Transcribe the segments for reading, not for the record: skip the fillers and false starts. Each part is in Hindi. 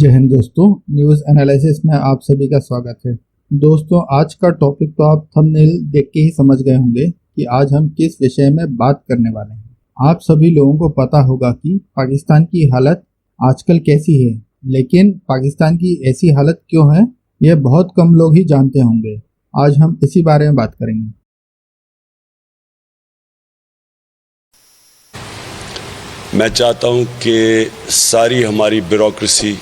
जय हिंद दोस्तों, न्यूज़ एनालिसिस में आप सभी का स्वागत है। दोस्तों, आज का टॉपिक तो आप थंबनेल देख के ही समझ गए होंगे कि आज हम किस विषय में बात करने वाले हैं। आप सभी लोगों को पता होगा कि पाकिस्तान की हालत आजकल कैसी है, लेकिन पाकिस्तान की ऐसी हालत क्यों है यह बहुत कम लोग ही जानते होंगे। आज हम इसी बारे में बात करेंगे। मैं चाहता हूं कि सारी हमारी ब्यूरोक्रेसी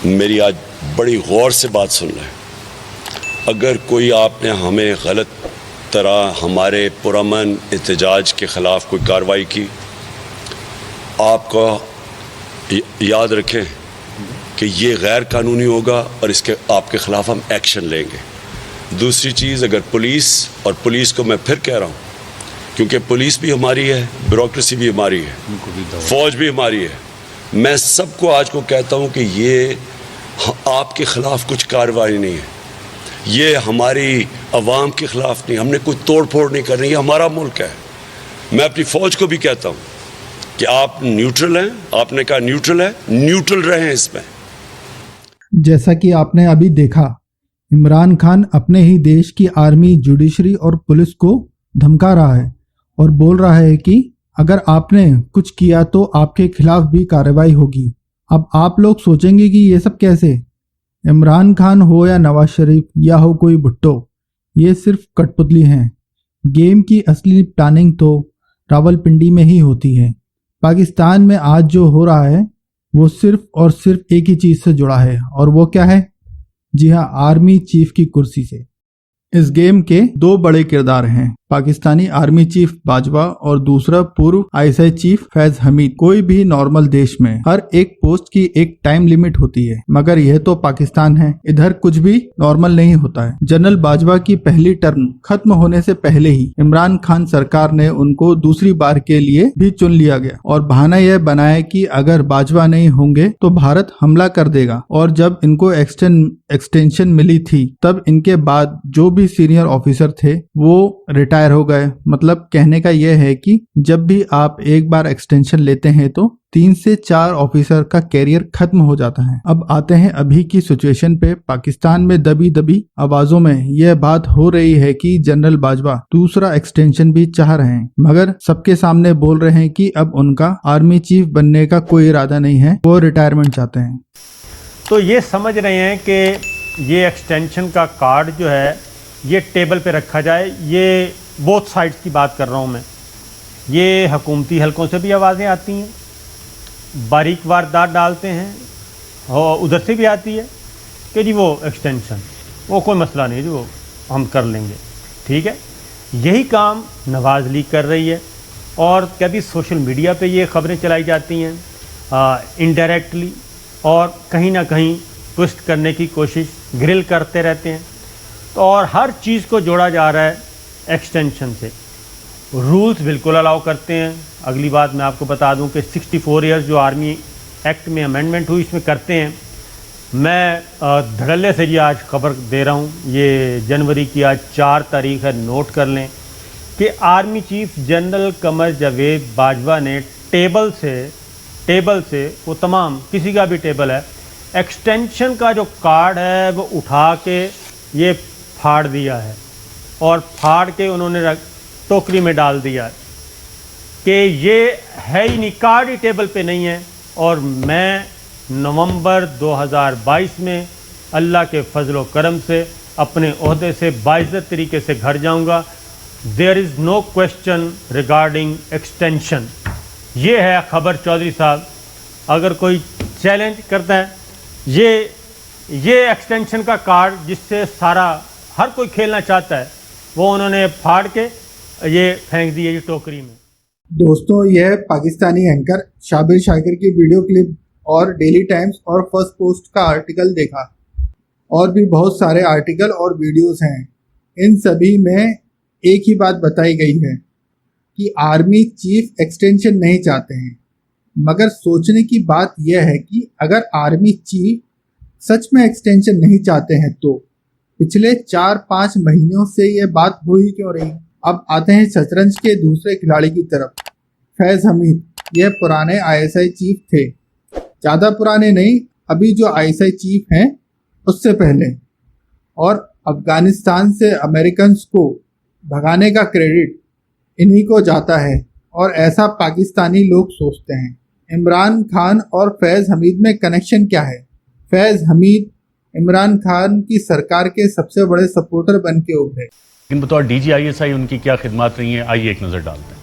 मेरी आज बड़ी गौर से बात सुन रहे हैं। अगर कोई आपने हमें गलत तरह हमारे पुरअमन एहतजाज के ख़िलाफ़ कोई कार्रवाई की, आपका याद रखें कि ये गैर कानूनी होगा और इसके आपके ख़िलाफ़ हम एक्शन लेंगे। दूसरी चीज़, अगर पुलिस को मैं फिर कह रहा हूँ, क्योंकि पुलिस भी हमारी है, ब्यूरोक्रेसी भी हमारी है, फ़ौज भी हमारी है, मैं सबको आज को कहता हूँ कि ये आपके ख़िलाफ़ कुछ कार्रवाई नहीं है, ये हमारी अवाम के ख़िलाफ़ नहीं, हमने कोई तोड़ फोड़ नहीं करनी, ये हमारा मुल्क है। मैं अपनी फ़ौज को भी कहता हूँ कि आप न्यूट्रल हैं, आपने कहा न्यूट्रल है, न्यूट्रल रहें इसमें। जैसा कि आपने अभी देखा, इमरान खान अपने ही देश की आर्मी, जुडिशरी और पुलिस को धमका रहा है और बोल रहा है कि अगर आपने कुछ किया तो आपके खिलाफ भी कार्रवाई होगी। अब आप लोग सोचेंगे कि ये सब कैसे? इमरान खान हो या नवाज शरीफ या हो कोई भुट्टो, ये सिर्फ कठपुतली हैं। गेम की असली प्लानिंग तो रावलपिंडी में ही होती है। पाकिस्तान में आज जो हो रहा है वो सिर्फ और सिर्फ एक ही चीज़ से जुड़ा है, और वो क्या है? जी हाँ, आर्मी चीफ की कुर्सी से। इस गेम के दो बड़े किरदार हैं, पाकिस्तानी आर्मी चीफ बाजवा और दूसरा पूर्व आईएसआई चीफ फैज हमीद। कोई भी नॉर्मल देश में हर एक पोस्ट की एक टाइम लिमिट होती है, मगर यह तो पाकिस्तान है, इधर कुछ भी नॉर्मल नहीं होता है। जनरल बाजवा की पहली टर्म खत्म होने से पहले ही इमरान खान सरकार ने उनको दूसरी बार के लिए भी चुन लिया गया और बहाना यह बनाया कि अगर बाजवा नहीं होंगे तो भारत हमला कर देगा। और जब इनको एक्सटेंशन मिली थी, तब इनके बाद जो भी सीनियर ऑफिसर थे वो रिटायर हो गए। मतलब कहने का यह है कि जब भी आप एक बार एक्सटेंशन लेते हैं तो 3 से 4 ऑफिसर का कैरियर खत्म हो जाता है। अब आते हैं अभी की सिचुएशन पे। पाकिस्तान में दबी दबी आवाजों में यह बात हो रही है कि जनरल बाजवा दूसरा एक्सटेंशन भी चाह रहे हैं, मगर सबके सामने बोल रहे हैं कि अब उनका आर्मी चीफ बनने का कोई इरादा नहीं है, वो रिटायरमेंट चाहते हैं। तो ये समझ रहे हैं कि ये एक्सटेंशन का कार्ड जो है ये टेबल पे रखा जाए। ये बोथ साइड्स की बात कर रहा हूँ मैं। ये हुकूमती हलकों से भी आवाज़ें आती हैं, बारीक वारदात डालते हैं, और उधर से भी आती है कि जी वो एक्सटेंशन वो कोई मसला नहीं, जो हम कर लेंगे, ठीक है। यही काम नवाज़ लीग कर रही है और कभी सोशल मीडिया पे ये ख़बरें चलाई जाती हैं इनडायरेक्टली, और कहीं ना कहीं ट्विस्ट करने की कोशिश ग्रिल करते रहते हैं। तो और हर चीज़ को जोड़ा जा रहा है एक्सटेंशन से। रूल्स बिल्कुल अलाउ करते हैं। अगली बात मैं आपको बता दूं कि 64 ईयर्स जो आर्मी एक्ट में अमेंडमेंट हुई इसमें करते हैं। मैं धड़ल्ले से ये आज खबर दे रहा हूँ, ये जनवरी की आज 4 तारीख है, नोट कर लें कि army chief general Qamar Javed Bajwa ने टेबल से वो तमाम किसी का भी टेबल है, एक्सटेंशन का जो कार्ड है वो उठा के ये फाड़ दिया है और फाड़ के उन्होंने टोकरी में डाल दिया है कि ये है ही नहीं, कार्ड ही टेबल पे नहीं है। और मैं नवंबर 2022 में अल्लाह के फजलो करम से अपने ओहदे से बाइज़्ज़त तरीके से घर जाऊंगा। There is no question regarding extension. ये है खबर चौधरी साहब, अगर कोई चैलेंज करता है ये एक्सटेंशन का कार्ड जिससे सारा हर कोई खेलना चाहता है, वो उन्होंने फाड़ के ये फेंक दिए टोकरी में। दोस्तों, यह पाकिस्तानी एंकर शाबिर शाकिर की वीडियो क्लिप और डेली टाइम्स और फर्स्ट पोस्ट का आर्टिकल देखा, और भी बहुत सारे आर्टिकल और वीडियोस हैं। इन सभी में एक ही बात बताई गई है कि आर्मी चीफ एक्सटेंशन नहीं चाहते हैं। मगर सोचने की बात यह है कि अगर आर्मी चीफ सच में एक्सटेंशन नहीं चाहते हैं तो पिछले 4-5 महीनों से यह बात हो ही क्यों रही? अब आते हैं शतरंज के दूसरे खिलाड़ी की तरफ। फैज हमीद, यह पुराने आईएसआई चीफ थे, ज़्यादा पुराने नहीं, अभी जो आईएसआई चीफ हैं उससे पहले। और अफगानिस्तान से अमेरिकन को भगाने का क्रेडिट इन्हीं को जाता है, और ऐसा पाकिस्तानी लोग सोचते हैं। इमरान खान और फैज़ हमीद में कनेक्शन क्या है? फैज़ हमीद इमरान खान की सरकार के सबसे बड़े सपोर्टर बन के उभरे। लेकिन बतौर DGISI उनकी क्या खिदमत रही हैं, आइए एक नजर डालते हैं।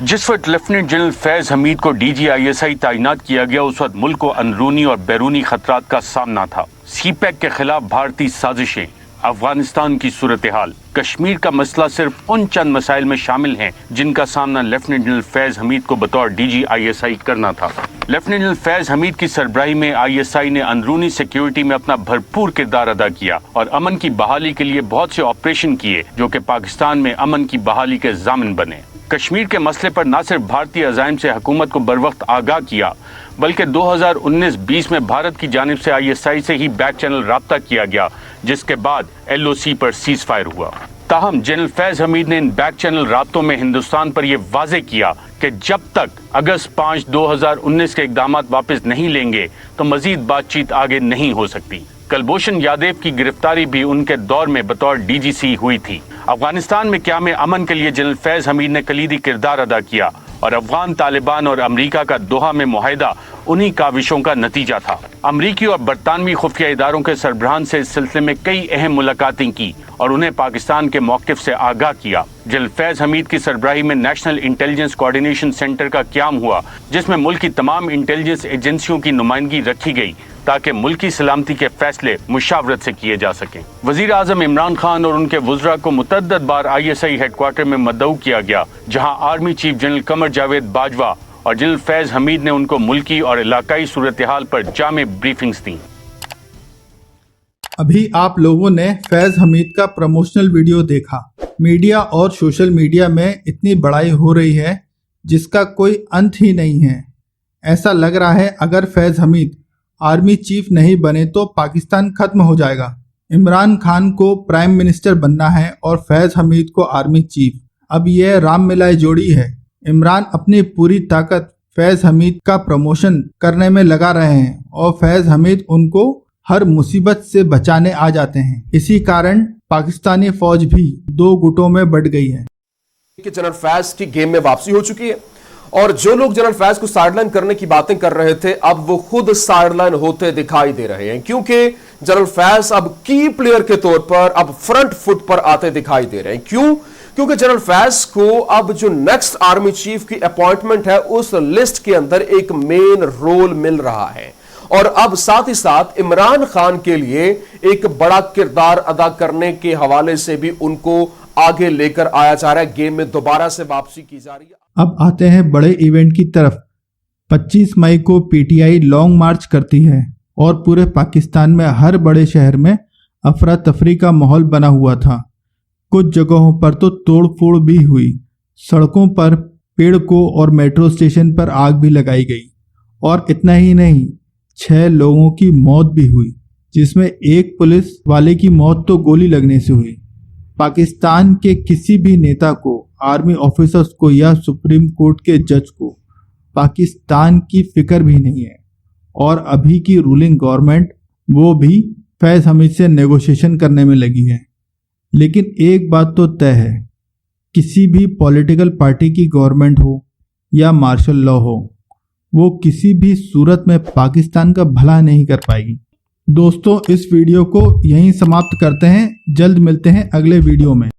जिस वक्त लेफ्टिनेंट जनरल फैज हमीद को DGISI तैनात किया गया, उस वक्त मुल्क को अंदरूनी और बैरूनी खतरात का सामना था। CPEC के खिलाफ भारतीय साजिशें, अफगानिस्तान की सूरत हाल, कश्मीर का मसला सिर्फ उन चंद मसाइल में शामिल हैं जिनका सामना लेफ्टिनेंट जनरल फैज हमीद को बतौर DGISI करना था। लेफ्टिनेंट जनरल फैज हमीद की सरबराही में ISI ने अंदरूनी सिक्योरिटी में अपना भरपूर किरदार अदा किया और अमन की बहाली के लिए बहुत से ऑपरेशन किए जो कि पाकिस्तान में अमन की बहाली के जामिन बने। कश्मीर के मसले पर न सिर्फ भारतीय अज़ाइम से हुकूमत को बरवक्त आगाह किया, बल्कि 2019-20 में भारत की जानिब से ISI से ही बैक चैनल राब्ता किया गया, जिसके बाद LOC पर सीज फायर हुआ। ताहम जनरल फैज हमीद ने इन बैक चैनल राब्तों में हिंदुस्तान पर यह वाजे किया कि जब तक अगस्त 5, 2019 के इकदाम वापस नहीं लेंगे तो मजीद बातचीत आगे नहीं हो सकती। कुलभूषण यादव की गिरफ्तारी भी उनके दौर में बतौर DGC हुई थी। अफगानिस्तान में क़याम अमन के लिए जनरल फैज हमीद ने कलीदी किरदार अदा किया और अफगान तालिबान और अमरीका का दोहा में मुआहिदा उन्हीं काविशों का नतीजा था। अमरीकी और बरतानवी खुफिया इदारों के सरबराहान से इस सिलसिले में कई अहम मुलाकातें की और उन्हें पाकिस्तान के मौक़िफ़ से आगाह किया। जनरल फैज हमीद की सरबराही में नेशनल इंटेलिजेंस कोऑर्डिनेशन सेंटर का क़याम हुआ, जिसमें मुल्क की तमाम इंटेलिजेंस एजेंसियों की नुमाइंदगी रखी गई ताकि मुल्की सलामती के फैसले मुशावरत से किए जा सकें। वज़ीर आज़म इमरान खान और उनके वुज़रा को मुतअद्दिद बार ISI हेडक्वार्टर में मदऊ किया गया, जहां army chief general Qamar Javed Bajwa और जनरल फैज हमीद ने उनको मुल्की और इलाकाई सूरत हाल पर जामे ब्रीफिंग्स दी। अभी आप लोगों ने फैज़ हमीद का प्रमोशनल वीडियो देखा। मीडिया और सोशल मीडिया में इतनी बड़ाई हो रही है जिसका कोई अंत ही नहीं है। ऐसा लग रहा है अगर फैज़ हमीद आर्मी चीफ नहीं बने तो पाकिस्तान खत्म हो जाएगा। इमरान खान को प्राइम मिनिस्टर बनना है और फैज़ हमीद को आर्मी चीफ। अब यह राम मिलाए जोड़ी है। इमरान अपनी पूरी ताकत फैज़ हमीद का प्रमोशन करने में लगा रहे हैं और फैज़ हमीद उनको हर मुसीबत से बचाने आ जाते हैं। इसी कारण पाकिस्तानी फौज भी दो गुटों में बट गई है। जनरल फैज की गेम में वापसी हो चुकी है और जो लोग जनरल फैज को साइडलाइन करने की बातें कर रहे थे, अब वो खुद साइडलाइन होते दिखाई दे रहे हैं, क्योंकि जनरल फैज अब की प्लेयर के तौर पर अब फ्रंट फुट पर आते दिखाई दे रहे हैं। क्यों? क्योंकि जनरल फैज को अब जो नेक्स्ट आर्मी चीफ की अपॉइंटमेंट है उस लिस्ट के अंदर एक मेन रोल मिल रहा है और अब साथ ही साथ इमरान खान के लिए एक बड़ा किरदार अदा करने के हवाले से भी उनको आगे लेकर आया जा रहा है। गेम में दोबारा से वापसी की जा रही है। अब आते हैं बड़े इवेंट की तरफ। 25 मई को PTI लॉन्ग मार्च करती है और पूरे पाकिस्तान में हर बड़े शहर में अफरा तफरी का माहौल बना हुआ था। कुछ जगहों पर तो तोड़ फोड़ भी हुई। सड़कों पर पेड़ को और मेट्रो स्टेशन पर आग भी लगाई गई। और इतना ही नहीं, 6 लोगों की मौत भी हुई, जिसमें एक पुलिस वाले की मौत तो गोली लगने से हुई। पाकिस्तान के किसी भी नेता को, आर्मी ऑफिसर्स को या सुप्रीम कोर्ट के जज को पाकिस्तान की फिक्र भी नहीं है। और अभी की रूलिंग गवर्नमेंट वो भी फैज़ हमीद से नेगोशिएशन करने में लगी है। लेकिन एक बात तो तय है, किसी भी पॉलिटिकल पार्टी की गवर्नमेंट हो या मार्शल लॉ हो, वो किसी भी सूरत में पाकिस्तान का भला नहीं कर पाएगी। दोस्तों, इस वीडियो को यहीं समाप्त करते हैं। जल्द मिलते हैं अगले वीडियो में।